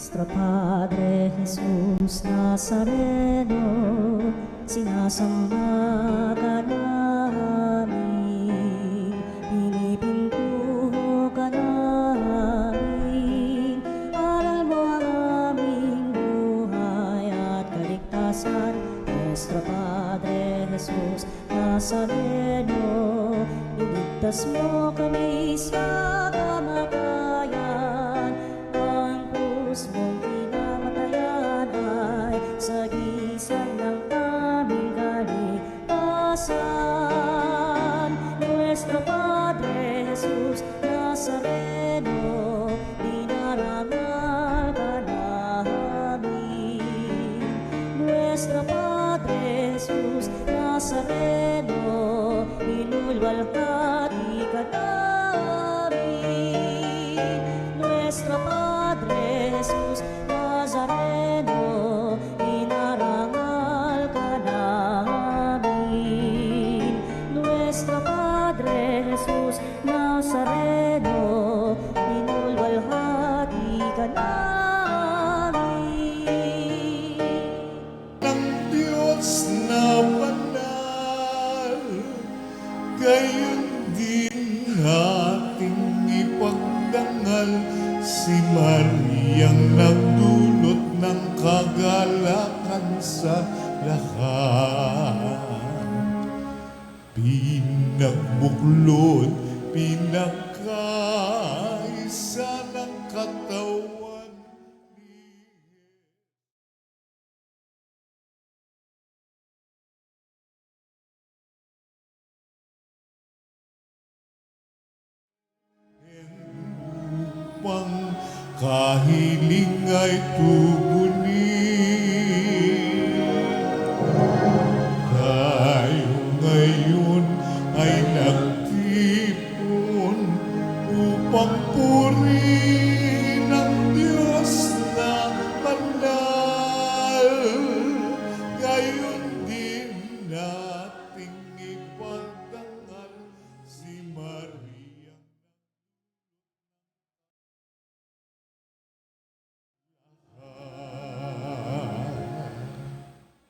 Nuestro Padre Jesús Nazareno, sinasamba ka namin, pinipintuho ka namin, aral mo ang aming buhay at kaligtasan. Nuestro Padre Jesús Nazareno, iligtas mo kami sa kamatayan. Ang krus mong pinamatayan ay sagisag ng aming kaligtasan. Nuestro Padre Jesus Nazareno, dinarangal ka namin. Nuestro Padre Jesus Nazareno, inulwalhati ka namin. Nuestro Padre Jesus Nazareno, inarangal ka namin. Nuestro Padre Jesus Nazareno, inulwalhati ka namin. Ng Diyos na banal, gayon din ating ipagdangal si Mariang nagdulot ng kagalakan sa lahat. Pinagbuklod, pinagkaisa ng katawan ni upang kahiling ay tugunin. Tayo ngayon ay nagtipon upang purihin ang Diyos na banal. Gayon din nating ipagdangal si Maria.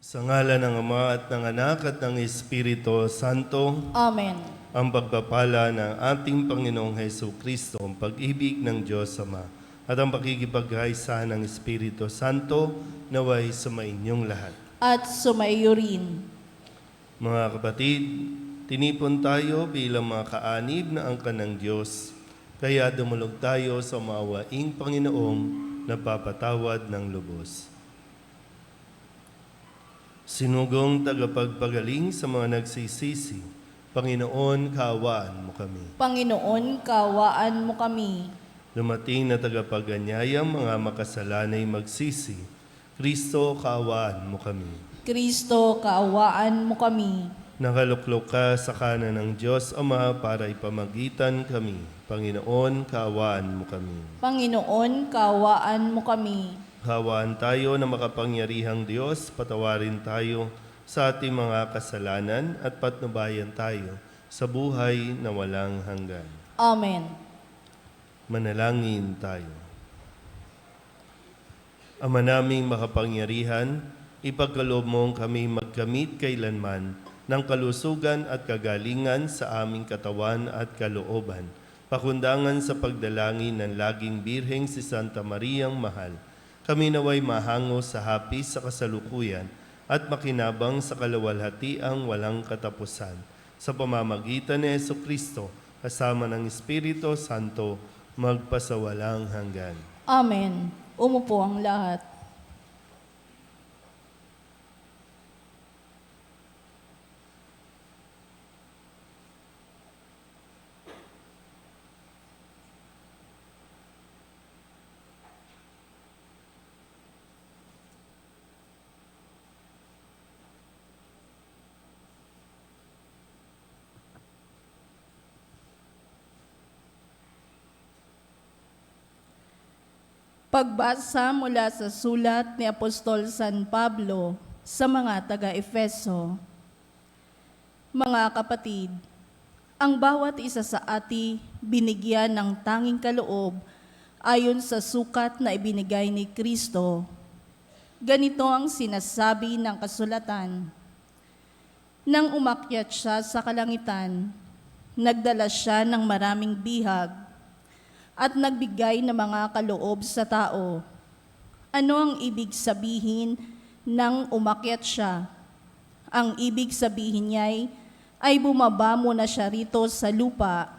Sa ngalan ng Ama at ng Anak at ng Espiritu Santo, Amen. ang pagpapala ng ating Panginoong Hesus Kristo, ang pag-ibig ng Diyos Ama, at ang pakikipagkaisa ng Espiritu Santo naway sumainyong lahat. At sumaiyo rin. Mga kapatid, tinipon tayo bilang mga kaanib na angkan ng Diyos, kaya dumulog tayo sa maawaing Panginoong napapatawad ng lubos. Sinugong tagapagpagaling sa mga nagsisisi, Panginoon, kaawaan mo kami. Panginoon, kaawaan mo kami. Dumating na tagapaganyayang mga makasalanay magsisi, Kristo, kaawaan mo kami. Kristo, kaawaan mo kami. Nakaluklok ka sa kanan ng Diyos Ama para ipamagitan kami. Panginoon, kaawaan mo kami. Panginoon, kaawaan mo kami. Kaawaan tayo na makapangyarihang Diyos, patawarin tayo sa ating mga kasalanan at patnubayan tayo sa buhay na walang hanggan. Amen. Manalangin tayo. Ama naming makapangyarihan, ipagkaloob mong kami magkamit kailanman ng kalusugan at kagalingan sa aming katawan at kalooban, pakundangan sa pagdalangin ng laging Birheng si Santa Mariang Mahal. Kami naway mahango sa hapis sa kasalukuyan at makinabang sa kalawalhatiang walang katapusan. Sa pamamagitan ni Jesucristo, kasama ng Espiritu Santo, magpasawalang hanggan. Amen. Umupo ang lahat. Pagbasa mula sa sulat ni Apostol San Pablo sa mga taga-Efeso. Mga kapatid, ang bawat isa sa ati binigyan ng tanging kaloob ayon sa sukat na ibinigay ni Kristo. Ganito ang sinasabi ng kasulatan. Nang umakyat siya sa kalangitan, nagdala siya ng maraming bihag at nagbigay ng mga kaloob sa tao. Ano ang ibig sabihin ng umakyat siya? Ang ibig sabihin niya ay bumaba muna siya rito sa lupa.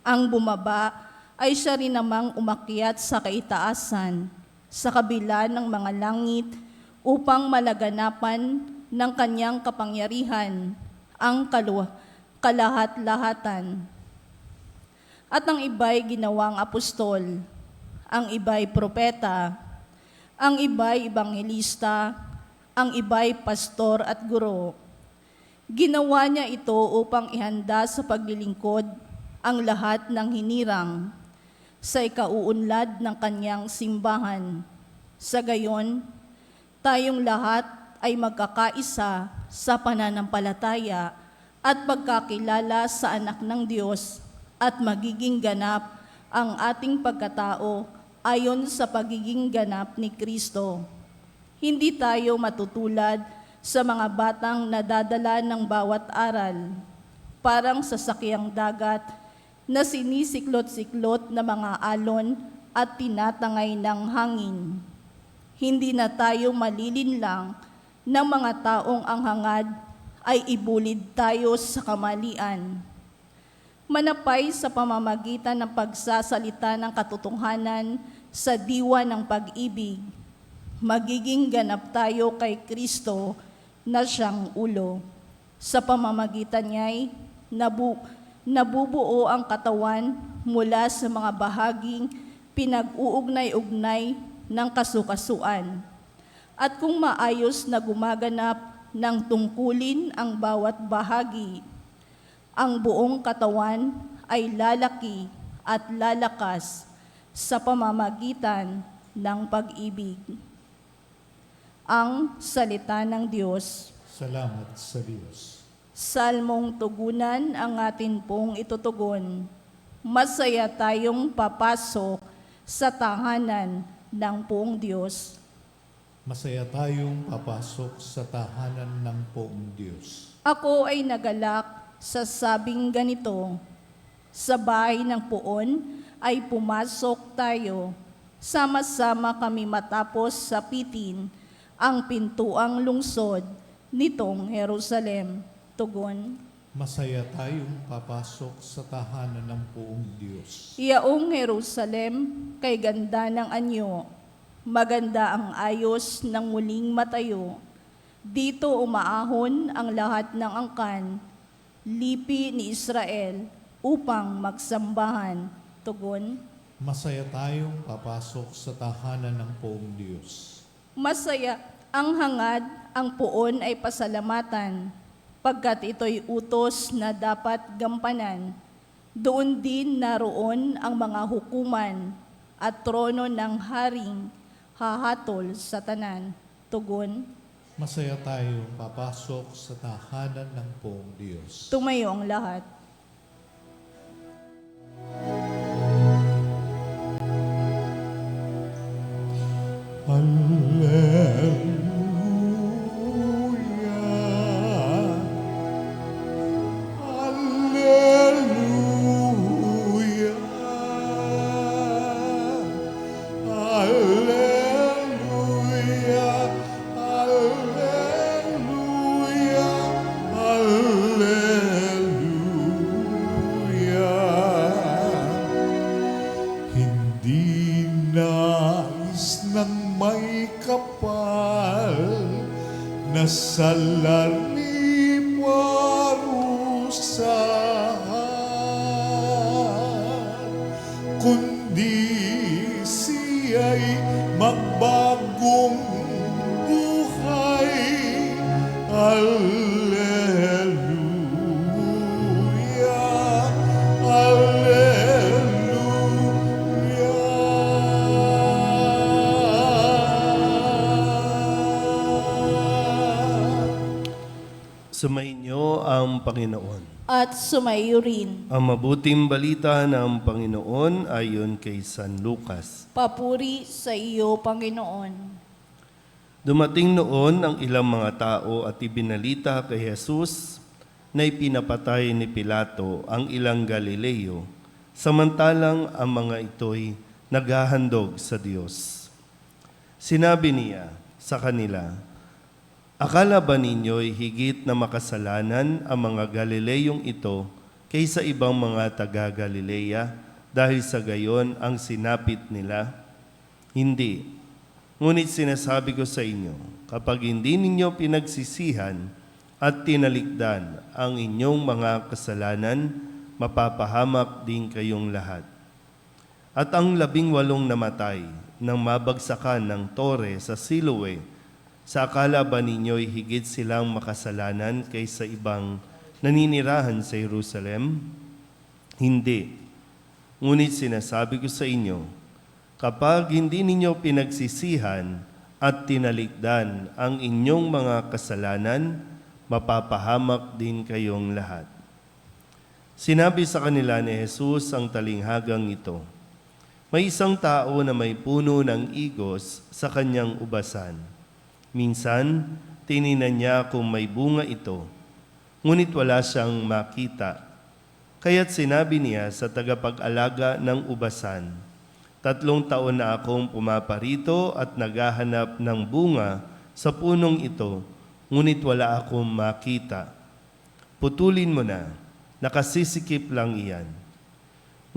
Ang bumaba ay siya rin namang umakyat sa kaitaasan, sa kabila ng mga langit upang malaganapan ng kanyang kapangyarihan ang kalahat-lahatan. At ang iba'y ginawang apostol, ang iba'y propeta, ang iba'y ebanghelista, ang iba'y pastor at guro. Ginawa niya ito upang ihanda sa paglilingkod ang lahat ng hinirang sa ikauunlad ng kanyang simbahan. Sa gayon, tayong lahat ay magkakaisa sa pananampalataya at pagkakilala sa anak ng Diyos at magiging ganap ang ating pagkatao ayon sa pagiging ganap ni Kristo. Hindi tayo matutulad sa mga batang nadadala ng bawat aral, parang sasakyang dagat na sinisiklot-siklot na mga alon at tinatangay ng hangin. Hindi na tayo malilinlang ng mga taong ang hangad ay ibulid tayo sa kamalian. Manapay sa pamamagitan ng pagsasalita ng katotohanan sa diwa ng pag-ibig, magiging ganap tayo kay Kristo na siyang ulo. Sa pamamagitan niya'y nabubuo ang katawan mula sa mga bahaging pinag-uugnay-ugnay ng kasukasuan. At kung maayos na gumaganap ng tungkulin ang bawat bahagi, ang buong katawan ay lalaki at lalakas sa pamamagitan ng pag-ibig. Ang salita ng Diyos. Salamat sa Diyos. Salmong tugunan ang atin pong itutugon. Masaya tayong papasok sa tahanan ng poong Diyos. Masaya tayong papasok sa tahanan ng poong Diyos. Ako ay nagalak sa sabing ganito, sa bahay ng poon ay pumasok tayo, sama-sama kami matapos sapitin ang pintuang lungsod nitong Jerusalem. Tugon, Masaya tayong papasok sa tahanan ng poong Diyos. Yaong Jerusalem, kay ganda ng anyo, maganda ang ayos ng muling matayo. Dito umaahon ang lahat ng angkan, lipi ni Israel upang magsambahan. Tugon, Masaya tayong papasok sa tahanan ng poong Diyos. masaya ang hangad, ang puon ay pasalamatan, pagkat ito'y utos na dapat gampanan. Doon din naroon ang mga hukuman at trono ng haring hahatol sa tanan. Tugon, Masaya tayong papasok sa tahanan ng poong Diyos. tumayo ang lahat. Hallelujah. Hallelujah. Hallelujah. Hallelujah. Hallelujah. Hindi nais ng may kapal na salari parusahan, kundi siya'y magbagong buhay. Hallelujah. Hallelujah. Sumainyo ang Panginoon. at sumayo rin. Ang mabuting balita ng Panginoon ayon kay San Lucas. Papuri sa iyo, Panginoon. Dumating noon ang ilang mga tao at ibinalita kay Jesus na ipinapatay ni Pilato ang ilang Galileo, samantalang ang mga ito'y naghahandog sa Diyos. Sinabi niya sa kanila, "Akala ba ninyo'y higit na makasalanan ang mga Galileyong ito kaysa ibang mga taga-Galilea dahil sa gayon ang sinapit nila? Hindi. Ngunit sinasabi ko sa inyo, kapag hindi ninyo pinagsisihan at tinalikdan ang inyong mga kasalanan, mapapahamak din kayong lahat. At ang 18 namatay nang mabagsakan ng tore sa Siloe, sa akala ba ninyo'y higit silang makasalanan kaysa ibang naninirahan sa Jerusalem? Hindi. Ngunit sinasabi ko sa inyo, kapag hindi ninyo pinagsisihan at tinalikdan ang inyong mga kasalanan, mapapahamak din kayong lahat." Sinabi sa kanila ni Jesus ang talinghagang ito, "May isang tao na may puno ng igos sa kanyang ubasan. Minsan, tininan niya kung may bunga ito, ngunit wala siyang makita. Kaya't sinabi niya sa tagapag-alaga ng ubasan, 3 taon na akong pumaparito at naghahanap ng bunga sa punong ito, ngunit wala akong makita. Putulin mo na, nakasisikip lang iyan."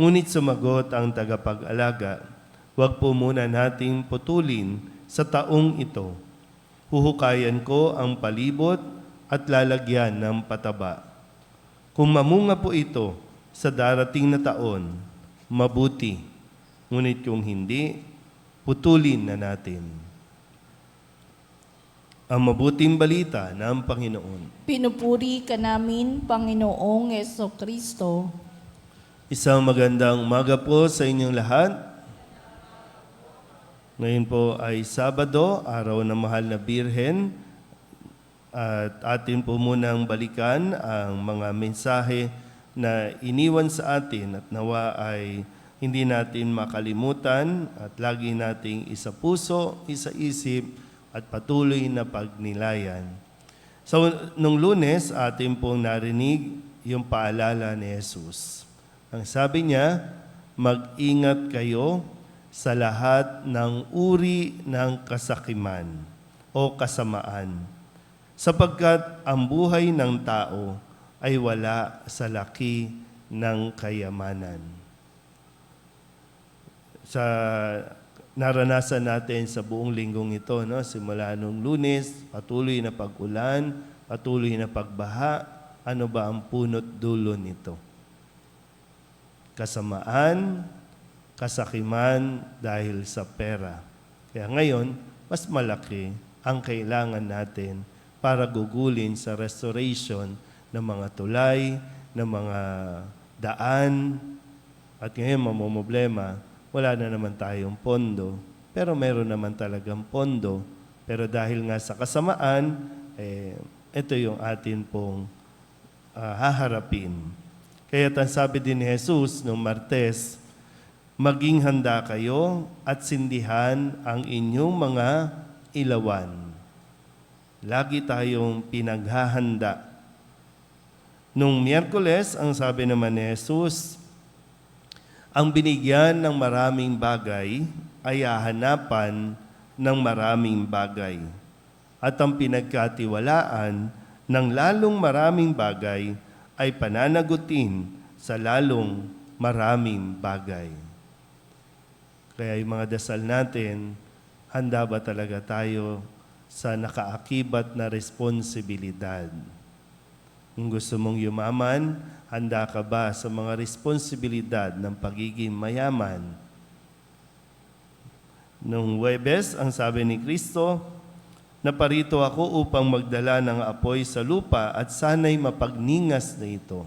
Ngunit sumagot ang tagapag-alaga, "Huwag po muna nating putulin sa taong ito. Huhukayan ko ang palibot at lalagyan ng pataba. Kung mamunga po ito sa darating na taon, mabuti. Ngunit kung hindi, putulin na natin." Ang mabuting balita ng Panginoon. Pinupuri ka namin, Panginoong Jesucristo. Isang magandang umaga po sa inyong lahat. Ngayon po ay Sabado, araw ng Mahal na Birhen. At atin po munang balikan ang mga mensahe na iniwan sa atin at nawa ay hindi natin makalimutan at lagi nating isa puso, isa isip at patuloy na pagnilayan. So, nung Lunes, atin pong narinig yung paalala ni Jesus. Ang sabi niya, mag-ingat kayo sa lahat ng uri ng kasakiman o kasamaan, sapagkat ang buhay ng tao ay wala sa laki ng kayamanan. Sa naranasan natin sa buong linggong ito, no? Simula nung Lunes, patuloy na pag-ulan, patuloy na pagbaha, ano ba ang punot dulo nito? Kasamaan, kasakiman dahil sa pera. Kaya ngayon, mas malaki ang kailangan natin para gugulin sa restoration ng mga tulay, ng mga daan, at ngayon mamomblema, wala na naman tayong pondo, pero meron naman talagang pondo. Pero dahil nga sa kasamaan, ito yung atin pong haharapin. Kaya sabi din ni Jesus noong Martes, maging handa kayo at sindihan ang inyong mga ilawan. Lagi tayong pinaghahanda. Nung Miyerkules, ang sabi naman ni Jesus, ang binigyan ng maraming bagay ay hahanapan ng maraming bagay. At ang pinagkatiwalaan ng lalong maraming bagay ay pananagutin sa lalong maraming bagay. Kaya yung mga dasal natin, handa ba talaga tayo sa nakaakibat na responsibilidad? Kung gusto mong yumaman, handa ka ba sa mga responsibilidad ng pagiging mayaman? Nung Huwebes, ang sabi ni Kristo, naparito ako upang magdala ng apoy sa lupa at sana'y mapagningas na ito.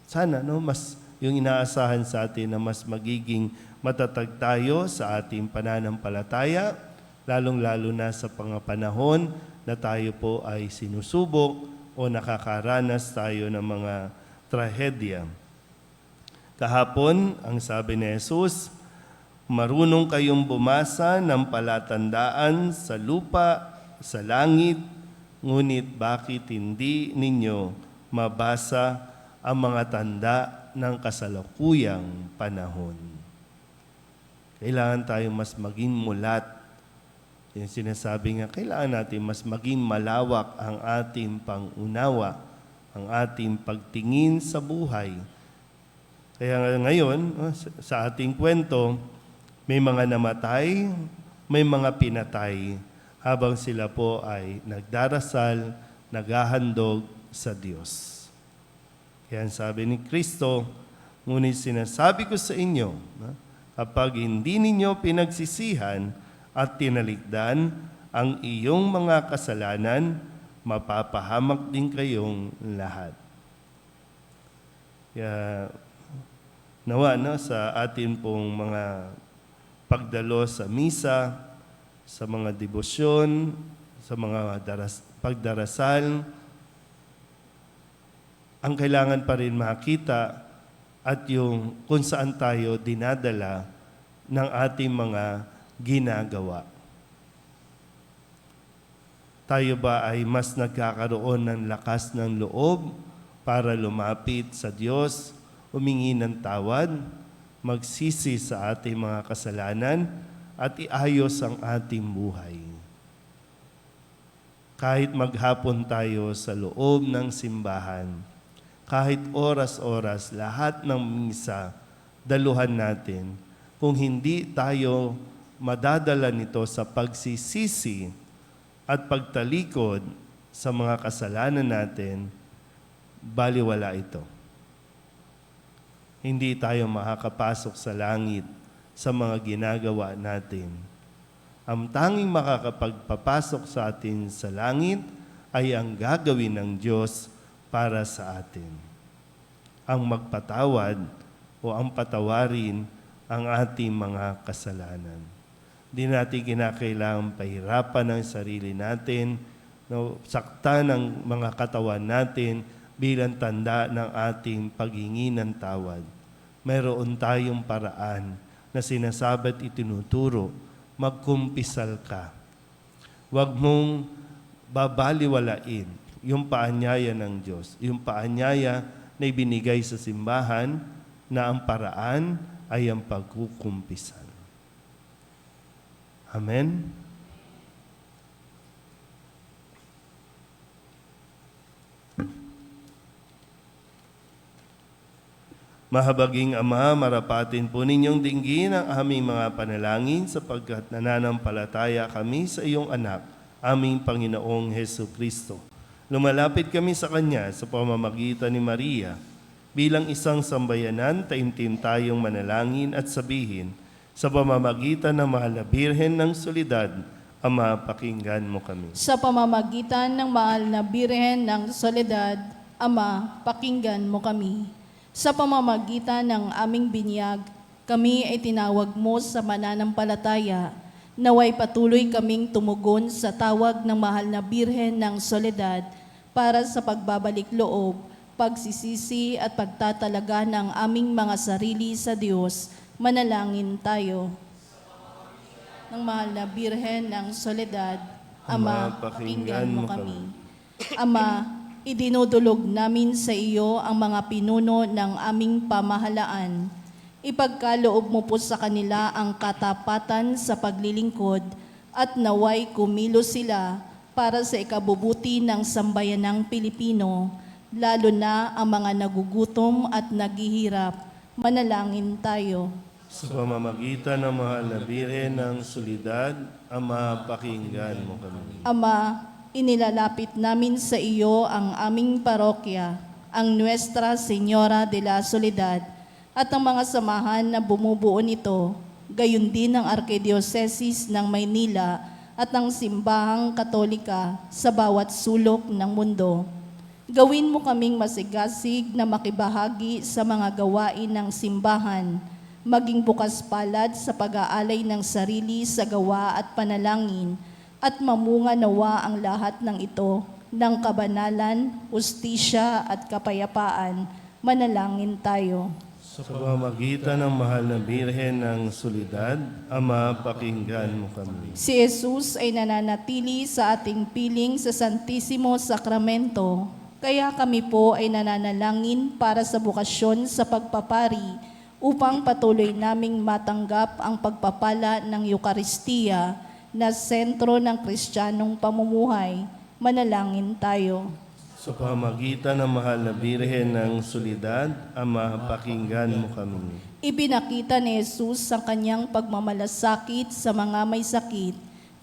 Sana, mas yung inaasahan sa atin na mas magiging matatag tayo sa ating pananampalataya, lalong-lalo na sa panahon na tayo po ay sinusubok o nakakaranas tayo ng mga trahedya. Kahapon, ang sabi ni Jesus, marunong kayong bumasa ng palatandaan sa lupa, sa langit, ngunit bakit hindi ninyo mabasa ang mga tanda ng kasalukuyang panahon? Kailangan tayong mas maging mulat. Yung sinasabi nga, kailangan natin mas maging malawak ang ating pangunawa, ang ating pagtingin sa buhay. Kaya ngayon, sa ating kwento, may mga namatay, may mga pinatay, habang sila po ay nagdarasal, naghahandog sa Diyos. Kaya sabi ni Kristo, ngunit sinasabi ko sa inyo, kapag hindi ninyo pinagsisihan at tinalikdan ang iyong mga kasalanan, mapapahamak din kayong lahat. Kaya nawa sa atin pong mga pagdalo sa misa, sa mga debosyon, sa mga pagdarasal, ang kailangan pa rin makita at yung kung saan tayo dinadala ng ating mga ginagawa. Tayo ba ay mas nagkakaroon ng lakas ng loob para lumapit sa Diyos, humingi ng tawad, magsisi sa ating mga kasalanan, at iayos ang ating buhay? Kahit maghapon tayo sa loob ng simbahan, kahit oras-oras, lahat ng misa, daluhan natin, kung hindi tayo madadala nito sa pagsisisi at pagtalikod sa mga kasalanan natin, baliwala ito. Hindi tayo makakapasok sa langit sa mga ginagawa natin. Ang tanging makakapagpapasok sa atin sa langit ay ang gagawin ng Diyos para sa atin. Ang magpatawad o ang patawarin ang ating mga kasalanan. Di natin kinakailangan pahirapan ang sarili natin, saktan ang mga katawan natin bilang tanda ng ating paghingi ng tawad. Mayroon tayong paraan na sinasabi at itinuturo, magkumpisal ka. Huwag mong babaliwalain yung paanyaya ng Diyos, yung paanyaya na ibinigay sa simbahan na ang paraan ay ang pagkukumpisal. Amen? Mahabaging Ama, marapatin po ninyong dinggin ang aming mga panalangin sapagkat nananampalataya kami sa iyong anak, aming Panginoong Hesu Kristo. Lumalapit kami sa Kanya sa pamamagitan ni Maria. Bilang isang sambayanan, taimtim tayong manalangin at sabihin, sa pamamagitan ng Mahal na Birhen ng Solidad, Ama, pakinggan mo kami. Sa pamamagitan ng Mahal na Birhen ng Soledad, Ama, pakinggan mo kami. Sa pamamagitan ng aming binyag, kami ay tinawag mo sa mananampalataya. Naway patuloy kaming tumugon sa tawag ng Mahal na Birhen ng Soledad para sa pagbabalik loob, pagsisisi at pagtatalaga ng aming mga sarili sa Diyos. Manalangin tayo. Ng Mahal na Birhen ng Soledad, Ama, pakinggan mo kami. Ama, idinudulog namin sa iyo ang mga pinuno ng aming pamahalaan. Ipagkaloob mo po sa kanila ang katapatan sa paglilingkod at naway kumilos sila para sa ikabubuti ng sambayanang Pilipino, lalo na ang mga nagugutom at naghihirap. Manalangin tayo. Sa pamamagitan ng Mahal na Birhen ng Solidad, Ama, pakinggan mo kami. Ama, inilalapit namin sa iyo ang aming parokya, ang Nuestra Señora de la Soledad, at ang mga samahan na bumubuo nito, gayon din ang Arkidiocese ng Maynila at ang Simbahang Katolika sa bawat sulok ng mundo. Gawin mo kaming masigasig na makibahagi sa mga gawain ng simbahan, maging bukas palad sa pag-aalay ng sarili sa gawa at panalangin, at mamunga nawa ang lahat ng ito ng kabanalan, ustisya at kapayapaan Manalangin tayo. Sa pamamagitan ng mahal na Birhen ng Solidad, Ama, pakinggan mo kami. Si Jesus ay nananatili sa ating piling sa Santisimo Sakramento. Kaya kami po ay nananalangin para sa bukasyon sa pagpapari upang patuloy naming matanggap ang pagpapala ng Eukaristiya na sentro ng Kristiyanong pamumuhay. Manalangin tayo. Sa pamamagitan ng mahal na Birhen ng Solidad, Ama, pakinggan mo kami. Ipinakita ni Jesus ang kanyang pagmamalasakit sa mga may sakit,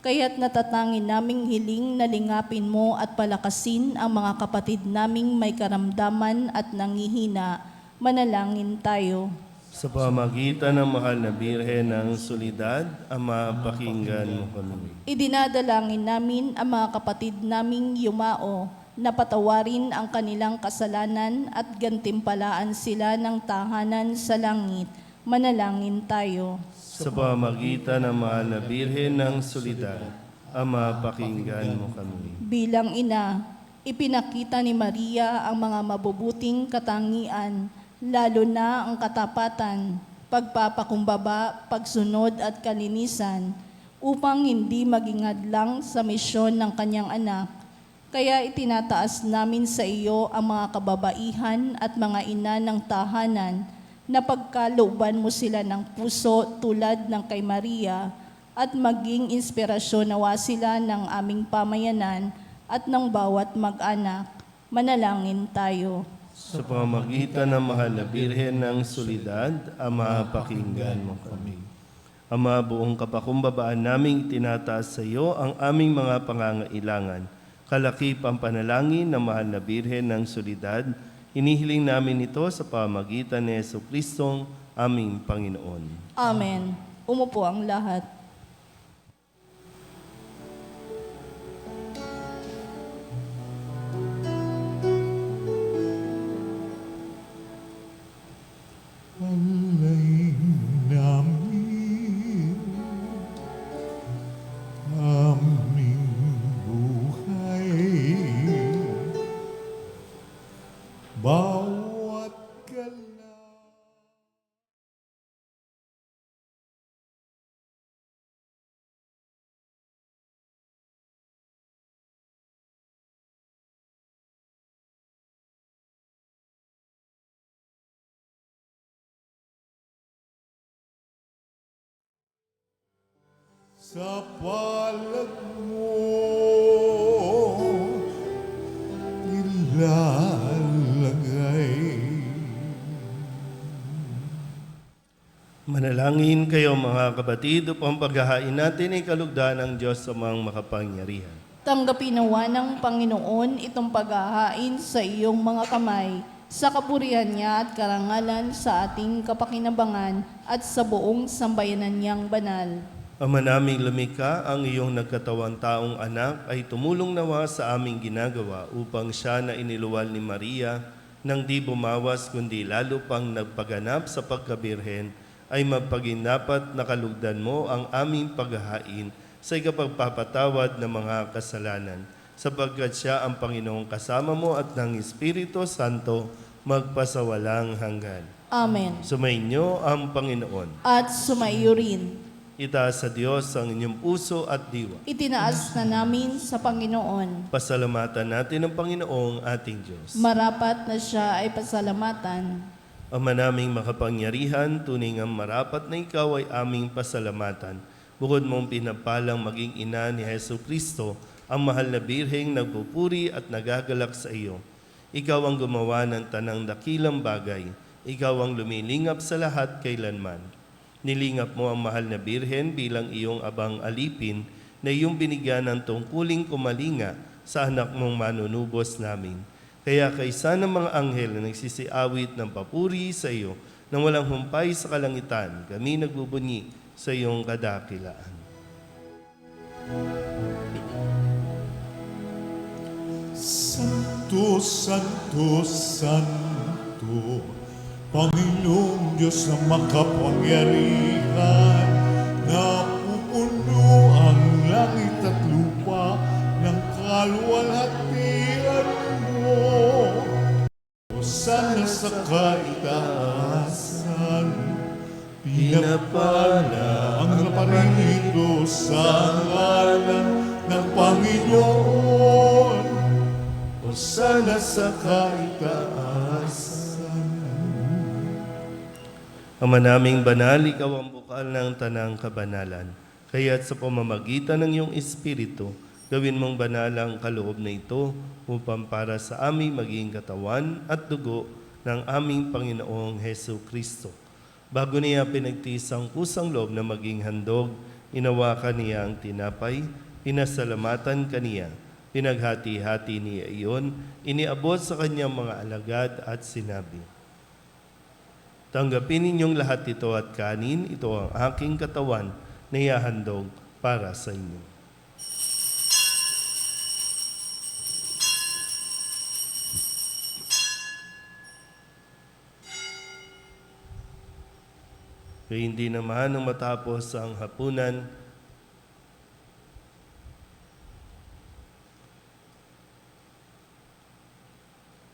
kaya't natatangin naming hiling na lingapin mo at palakasin ang mga kapatid naming may karamdaman at nangihina. Manalangin tayo. Sa pamamagitan ng mahal na Birhen ng Solidad, Ama, pakinggan mo kami. Idinadalangin namin ang mga kapatid naming yumao na patawarin ang kanilang kasalanan at gantimpalaan sila ng tahanan sa langit. Manalangin tayo. Sa pamamagitan ng mahal na Birhen ng Solidad, Ama, pakinggan mo kami. Bilang ina, ipinakita ni Maria ang mga mabubuting katangian, lalo na ang katapatan, pagpapakumbaba, pagsunod at kalinisan, upang hindi maging hadlang sa misyon ng kanyang anak. Kaya itinataas namin sa iyo ang mga kababaihan at mga ina ng tahanan na pagkalooban mo sila ng puso tulad ng kay Maria at maging inspirasyon nawa sila ng aming pamayanan at ng bawat mag-anak. Manalangin tayo. Sa pamamagitan ng mahal na Birhen ng Solidad, Ama, pakinggan mo kami. Ama, buong kapakumbabaan naming tinataas sa iyo ang aming mga pangangailangan. Kalakip ang panalangin ng mahal na Birhen ng Solidad, hinihiling namin ito sa pamamagitan ni Jesucristong aming Panginoon. Amen. Umupo ang lahat. Alay namin aming buhay, bawat galaw. Sa palad mo ilalagay. Manalangin kayo mga kapatid upang paghahain natin ay kalugdan ng Diyos sa mga makapangyarihan. Tanggapin nawa ng Panginoon itong paghahain sa iyong mga kamay, sa kapurihan niya at karangalan sa ating kapakinabangan at sa buong sambayanan niyang banal. Ama naming lumikha, ang iyong nagkatawang taong anak ay tumulong nawa sa aming ginagawa upang siya na iniluwal ni Maria nang di bumawas kundi lalo pang nagpaganap sa pagkabirhen ay mapaginapat na kalugdan mo ang aming paghahain sa ikapagpapatawad ng mga kasalanan, sapagkat siya ang Panginoong kasama mo at ng Espiritu Santo magpasawalang hanggan. Amen. Sumainyo ang Panginoon. At sumaiyo rin. Itaas sa Diyos ang inyong puso at diwa. Itinaas na namin sa Panginoon. Pasalamatan natin ang Panginoong ating Diyos. Marapat na siya ay pasalamatan. Ama naming makapangyarihan, tunay ngang marapat na ikaw ay aming pasalamatan. Bukod mong pinapalang maging ina ni Jesucristo, ang mahal na birheng nagpupuri at nagagalak sa iyo. Ikaw ang gumawa ng tanang dakilang bagay. Ikaw ang lumilingap sa lahat kailanman. Nilingap mo ang mahal na birhen bilang iyong abang alipin na iyong binigyan ng tungkuling kumalinga sa anak mong manunubos namin. Kaya kaysa ng mga anghel na nagsisiawit ng papuri sa iyo nang walang humpay sa kalangitan, kami nagbubunyi sa iyong kadakilaan. Santo, Santo, Santo, Panginoong Diyos na makapangyarihan, napupuno ang langit at lupa ng kaluwalhatian mo. Hosana sa kaitaasan, pinapala ang naparito sa ngalan ng Panginoon. Hosana sa kaitaasan. Ama naming banal, ikaw ang bukal ng tanang kabanalan. Kaya't sa pamamagitan ng iyong Espiritu, gawin mong banal ang kaloob na ito upang para sa aming maging katawan at dugo ng aming Panginoong Hesu Kristo. Bago niya pinagtiis ang kusang loob na maging handog, inawakan niya ang tinapay, pinasalamatan kaniya, pinaghati-hati niya iyon, iniabot sa kanyang mga alagad at sinabi, "Tanggapin ninyong lahat ito at kanin, ito ang aking katawan na ihahandog para sa inyo." Kaya hindi naman nang matapos ang hapunan,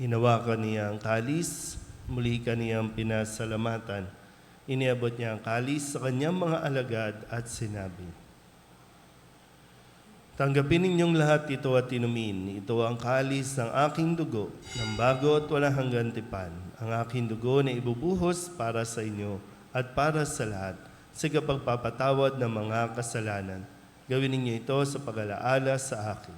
hinawakan niya ang kalis, muli kaniyang pinasalamatan. Iniabot niya ang kalis sa kanyang mga alagad at sinabi, "Tanggapin ninyong lahat ito at inumin. Ito ang kalis ng aking dugo, ng bago at walang hanggan tipan. Ang aking dugo na ibubuhos para sa inyo at para sa lahat, sa kapagpapatawad ng mga kasalanan. Gawin ninyo ito sa pag-alaala sa akin."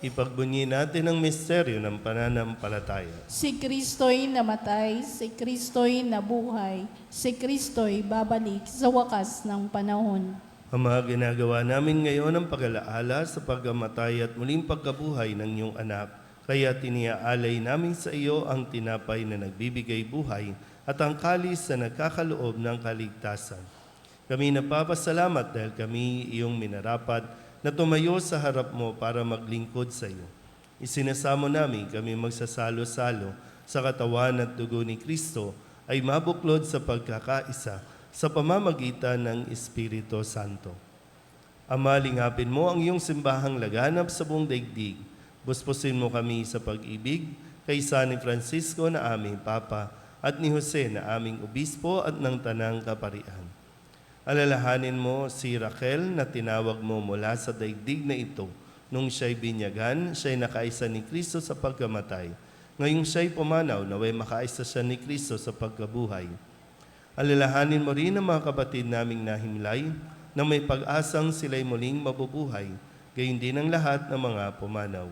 Ipagbunyi natin ang misteryo ng pananampalataya. Si Kristo'y namatay, si Kristo'y nabuhay, si Kristo'y babalik sa wakas ng panahon. Ang mga ginagawa namin ngayon ang pag-alaala sa pagkamatay at muling pagkabuhay ng iyong anak, kaya tiniaalay namin sa iyo ang tinapay na nagbibigay buhay at ang kalis na nagkakaloob ng kaligtasan. Kami napapasalamat dahil kami iyong minarapat na tumayo sa harap mo para maglingkod sa iyo. Isinasamo namin kami magsasalo-salo sa katawan at dugo ni Kristo ay mabuklod sa pagkakaisa sa pamamagitan ng Espiritu Santo. Ama, lingapin mo ang iyong simbahang laganap sa buong daigdig. Buspusin mo kami sa pag-ibig kay San Francisco na aming Papa at ni Jose na aming Obispo at ng Tanang Kaparian. Alalahanin mo si Raquel na tinawag mo mula sa daigdig na ito. Nung siya'y binyagan, siya'y nakaisa ni Kristo sa pagkamatay. Ngayong siya'y pumanaw, naway makaisa siya ni Kristo sa pagkabuhay. Alalahanin mo rin ang mga kapatid naming nahimlay na may pag-asang sila'y muling mabubuhay, gayon din ang lahat ng mga pumanaw.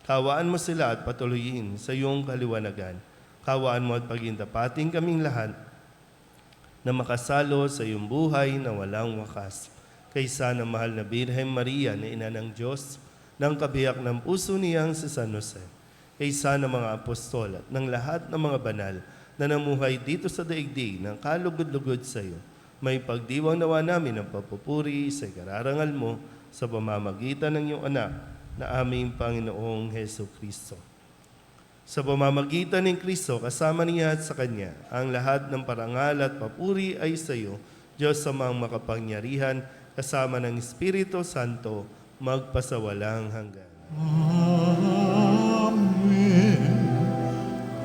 Kawaan mo sila at patuloyin sa iyong kaliwanagan. Kawaan mo at pagintapating kaming lahat na makasalo sa iyong buhay na walang wakas. Kaysa ng mahal na Birhen Maria na ina ng Diyos, ng kabiyak ng puso niyang si San Jose, kaysa ng mga apostol at ng lahat ng mga banal na namuhay dito sa daigdig ng kalugod-lugod sa iyo, may pagdiwang nawa namin ng papupuri sa ikararangal mo sa pamamagitan ng iyong anak na aming Panginoong Hesu Kristo. Sa pamamagitan ng Kristo, kasama niya at sa Kanya, ang lahat ng parangal at papuri ay sa iyo, Diyos Amang makapangyarihan, kasama ng Espiritu Santo, magpasawalang hanggan. Amen.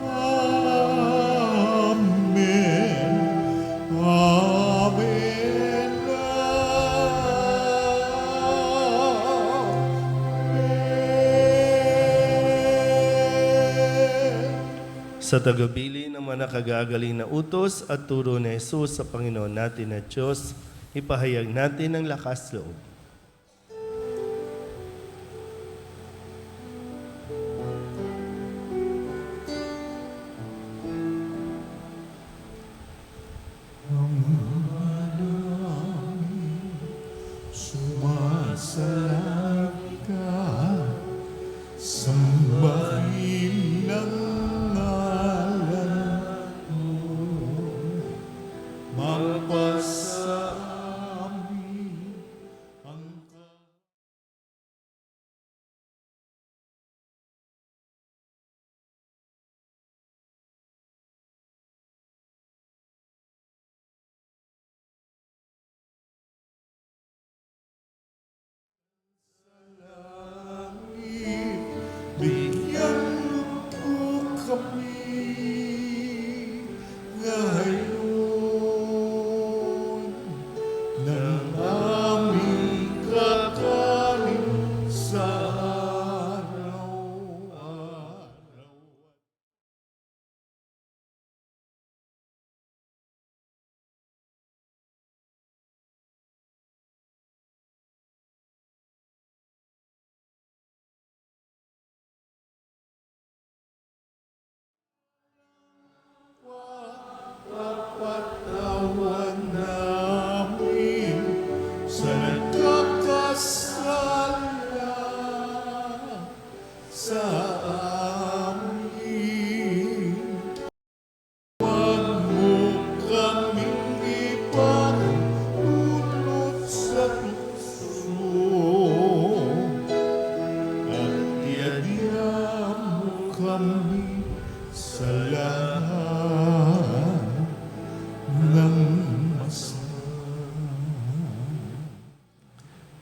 Amen. Amen. Sa tagabili ng mga nakagagaling na utos at turo ni Jesus sa Panginoon natin na Diyos, ipahayag natin ang lakas loob. Sumasalangit ka, sambahin ang ngalan mo, magpasa amin ang Pagpatawan namin sa nagkakasala sa amin. Huwag mo kaming ipagdulot sa tukso at iadya mo kami sa lahat ng masama.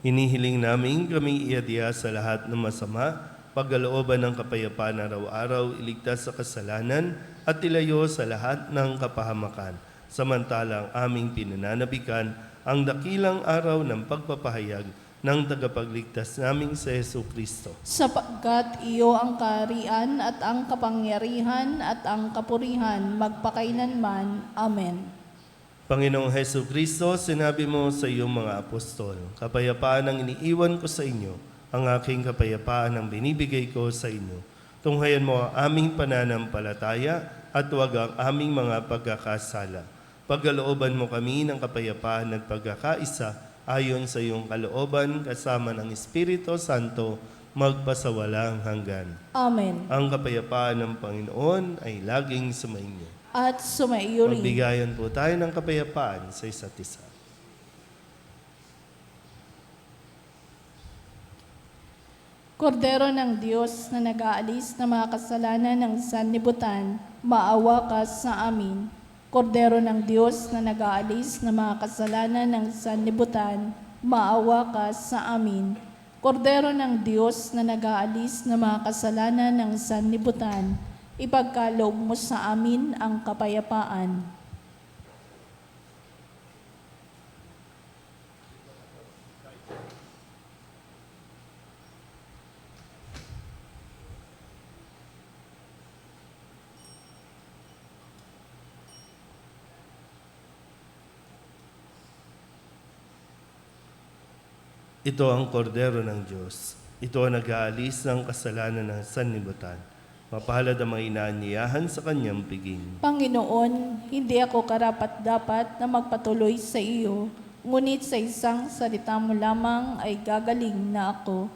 Hinihiling namin kami iadya sa lahat ng masama, pagkalooban ng kapayapaan araw-araw, iligtas sa kasalanan, at ilayo sa lahat ng kapahamakan. Samantalang aming pinananabikan ang dakilang araw ng pagpapahayag ng tagapagligtas naming sa Jesucristo. Sapagkat iyo ang kaharian at ang kapangyarihan at ang kapurihan magpakailanman. Amen. Panginoong Jesucristo, sinabi mo sa iyong mga apostol, kapayapaan ang iniiwan ko sa inyo, ang aking kapayapaan ang binibigay ko sa inyo. Tunghayan mo ang aming pananampalataya at huwag ang aming mga pagkakasala. Pagkalooban mo kami ng kapayapaan at pagkakaisa ayon sa iyong kalooban kasama ng Espiritu Santo magpasawalang hanggan. Amen. Ang kapayapaan ng Panginoon ay laging sumainyo. At sumaiyo rin. Magbigayan po tayo ng kapayapaan sa isa't isa. Kordero ng Diyos na nag-aalis ng mga kasalanan ng sanlibutan, maawa ka sa amin. Kordero ng Diyos na nag-aalis ng mga kasalanan ng sanlibutan, maawa ka sa amin. Kordero ng Diyos na nag-aalis ng mga kasalanan ng sanlibutan, ipagkaloob mo sa amin ang kapayapaan. Ito ang kordero ng Diyos. Ito ang nag-aalis ng kasalanan ng sanlibutan. Mapalad ang mga inaanyayahan sa kanyang piging. Panginoon, hindi ako karapat-dapat na magpatuloy sa iyo, ngunit sa isang salita mo lamang ay gagaling na ako.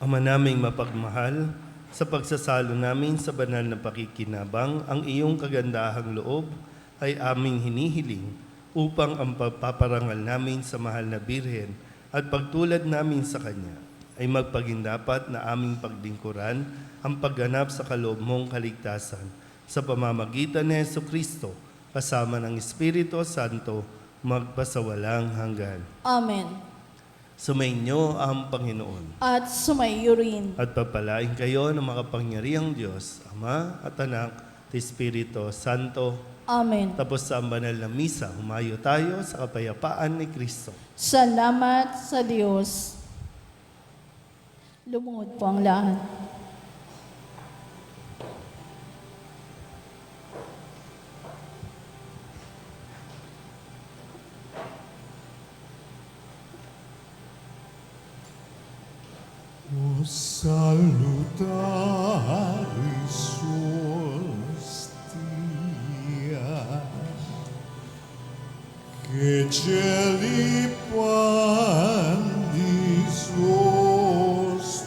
Ama naming mapagmahal, sa pagsasalo namin sa banal na pakikinabang, ang iyong kagandahang loob ay aming hinihiling upang ang pagpaparangal namin sa mahal na Birhen at pagtulad namin sa Kanya ay magpagindapat na aming paglingkuran ang pagganap sa kaloob mong kaligtasan sa pamamagitan ni Jesucristo kasama ng Espiritu Santo magpasawalang hanggan. Amen. Sumainyo ang Panginoon. At sumaiyo rin. At pagpalain kayo ng makapangyarihang Diyos, Ama at Anak at Espiritu Santo. Amen. Tapos sa banal na misa, humayo tayo sa kapayapaan ni Kristo. Salamat sa Diyos. Lumungod po ang lahat. O salutaris hostia, que celi pandis ostium,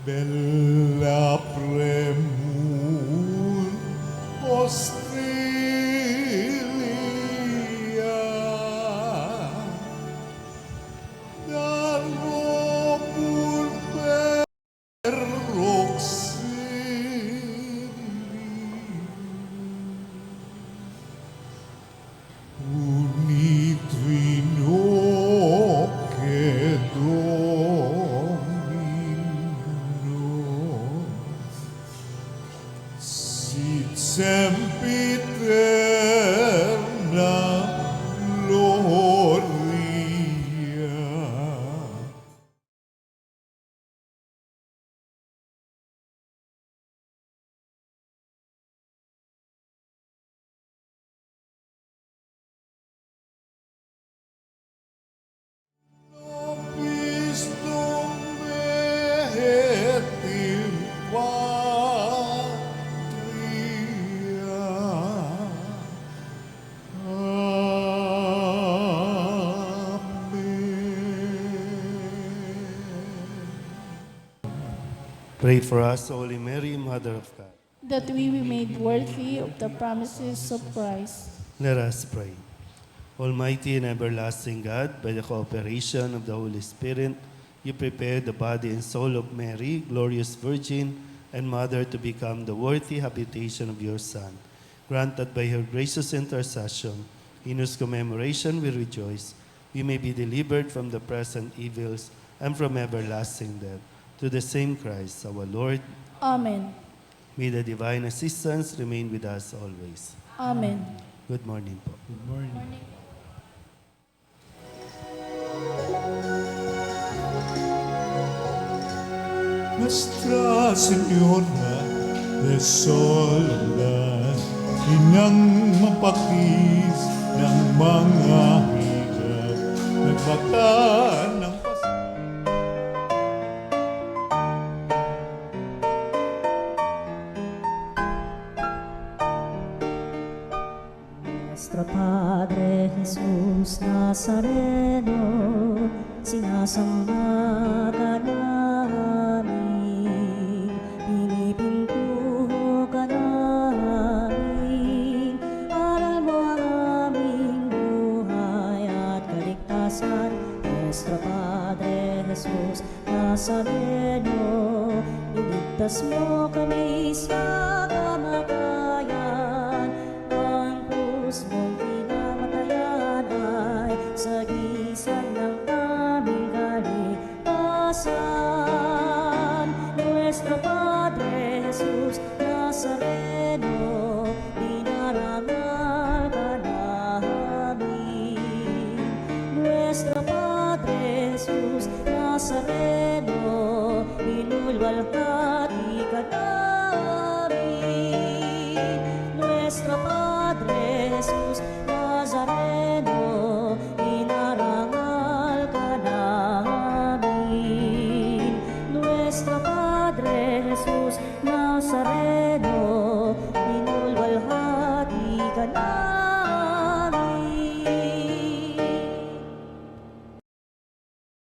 bella premur hostilia, darobur per roxili, unitrino che domino, sit sempiterna gloria. Nobis Domine et in patria. Amen. Pray for us, Holy Mary, Mother of God. That we be made worthy of the promises of Christ. Let us pray. Almighty and everlasting God, by the cooperation of the Holy Spirit, you prepared the body and soul of Mary, glorious Virgin and Mother, to become the worthy habitation of your Son. Grant that by her gracious intercession, in whose commemoration we rejoice, we may be delivered from the present evils and from everlasting death. To the same Christ, our Lord, Amen. may the divine assistance remain with us always. Amen. Good morning po. Good morning. Nuestra Señora de Soledad, inang mapakis ng mga hirap, nagbaka ng Nuestro Padre Jesús Nazareno, sinasamba ka namin, pinipintuho ka namin, aral mo ang aming buhay at kaligtasan. Nuestro Padre Jesús Nazareno, iligtas mo kami sa kamatayan, ang krus mong pinamatayan ay sagisag ng aming kaligtasan. Nuestro Padre Jesus Nazareno, dinarangal ka namin. Nuestro Padre Jesus Nazareno, inulwalhati ka namin. Nuestro Padre Jesus Nazareno, inarangal ka namin. Nuestro Padre Jesus Nazareno, inulwalhati ka namin.